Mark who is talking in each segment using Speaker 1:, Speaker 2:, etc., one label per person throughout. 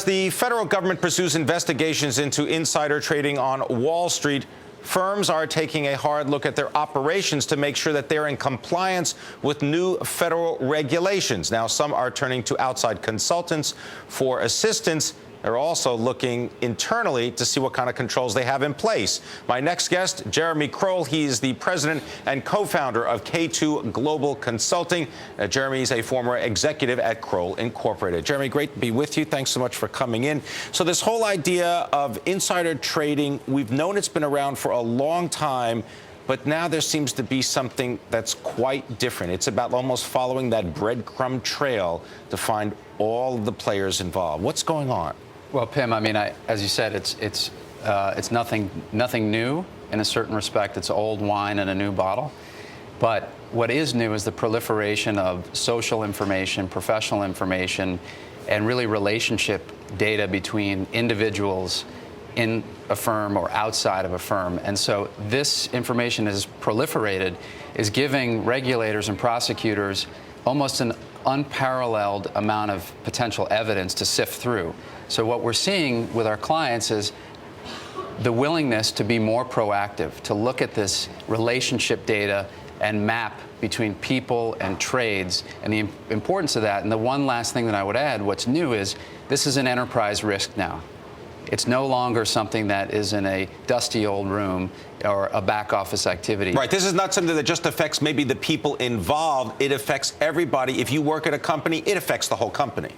Speaker 1: As the federal government pursues investigations into insider trading on Wall Street, firms are taking a hard look at their operations to make sure that they're in compliance with new federal regulations. Now, some are turning to outside consultants for assistance. They're also looking internally to see what kind of controls they have in place. My next guest, Jeremy Kroll. He's the president and co-founder of K2 Global Consulting. Jeremy is a former executive at Kroll Incorporated. Jeremy, great to be with you. Thanks so much for coming in. So this whole idea of insider trading, we've known it's been around for a long time, but now there seems to be something that's quite different. It's about almost following that breadcrumb trail to find all of the players involved. What's going on?
Speaker 2: Well, Pimm, I mean, as you said, it's nothing new in a certain respect. It's old wine in a new bottle. But what is new is the proliferation of social information, professional information, and really relationship data between individuals in a firm or outside of a firm. And so this information is proliferated, is giving regulators and prosecutors almost an unparalleled amount of potential evidence to sift through. So what we're seeing with our clients is the willingness to be more proactive, to look at this relationship data and map between people and trades, and the importance of that. And the one last thing that I would add, what's new is this is an enterprise risk now. It's no longer something that is in a dusty old room or a back office activity.
Speaker 1: Right. This is not something that just affects maybe the people involved. It affects everybody. If you work at a company, it affects the whole company.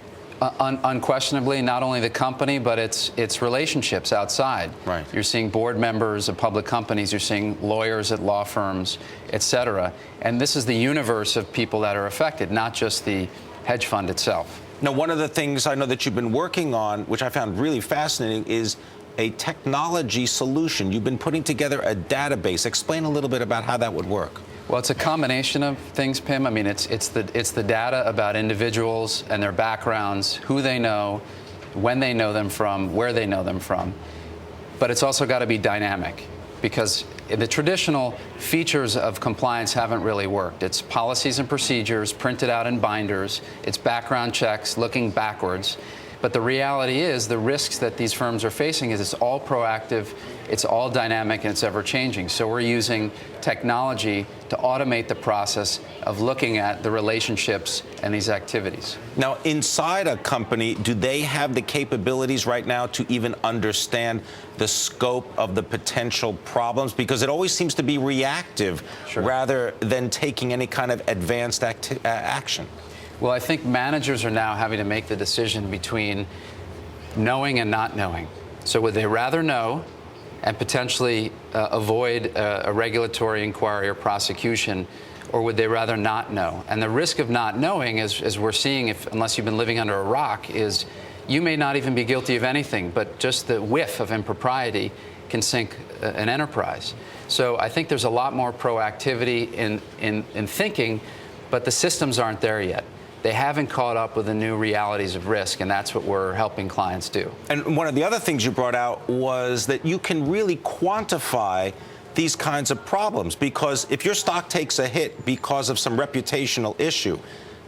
Speaker 2: Unquestionably, not only the company, but its relationships outside.
Speaker 1: Right.
Speaker 2: You're seeing board members of public companies. You're seeing lawyers at law firms, et cetera. And this is the universe of people that are affected, not just the hedge fund itself.
Speaker 1: Now, one of the things I know that you've been working on, which I found really fascinating, is a technology solution. You've been putting together a database. Explain a little bit about how that would work.
Speaker 2: Well, it's a combination of things, Pimm. I mean, it's the data about individuals and their backgrounds, who they know, when they know them from, where they know them from. But it's also got to be dynamic, because the traditional features of compliance haven't really worked. It's policies and procedures printed out in binders. It's background checks looking backwards. But the reality is the risks that these firms are facing is it's all proactive, it's all dynamic, and it's ever changing. So we're using technology to automate the process of looking at the relationships and these activities.
Speaker 1: Now, inside a company, do they have the capabilities right now to even understand the scope of the potential problems? Because it always seems to be reactive rather than taking any kind of advanced action.
Speaker 2: Well, I think managers are now having to make the decision between knowing and not knowing. So would they rather know and potentially avoid a regulatory inquiry or prosecution, or would they rather not know? And the risk of not knowing, as we're seeing, unless you've been living under a rock, is you may not even be guilty of anything, but just the whiff of impropriety can sink an enterprise. So I think there's a lot more proactivity in thinking, but the systems aren't there yet. They haven't caught up with the new realities of risk, and that's what we're helping clients do.
Speaker 1: And one of the other things you brought out was that you can really quantify these kinds of problems, because if your stock takes a hit because of some reputational issue,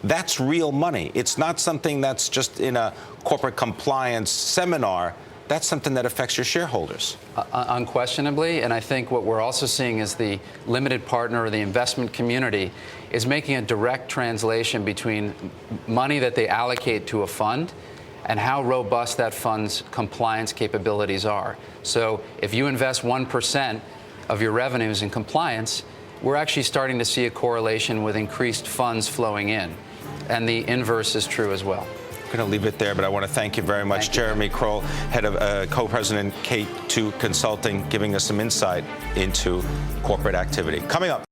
Speaker 1: that's real money. It's not something that's just in a corporate compliance seminar. That's something that affects your shareholders.
Speaker 2: Unquestionably, and I think what we're also seeing is the limited partner or the investment community is making a direct translation between money that they allocate to a fund and how robust that fund's compliance capabilities are. So if you invest 1% of your revenues in compliance, we're actually starting to see a correlation with increased funds flowing in. And the inverse is true as well.
Speaker 1: I'm going to leave it there, but I want to thank you very much, Jeremy Kroll, head of co-president K2 Consulting, giving us some insight into corporate activity. Coming up.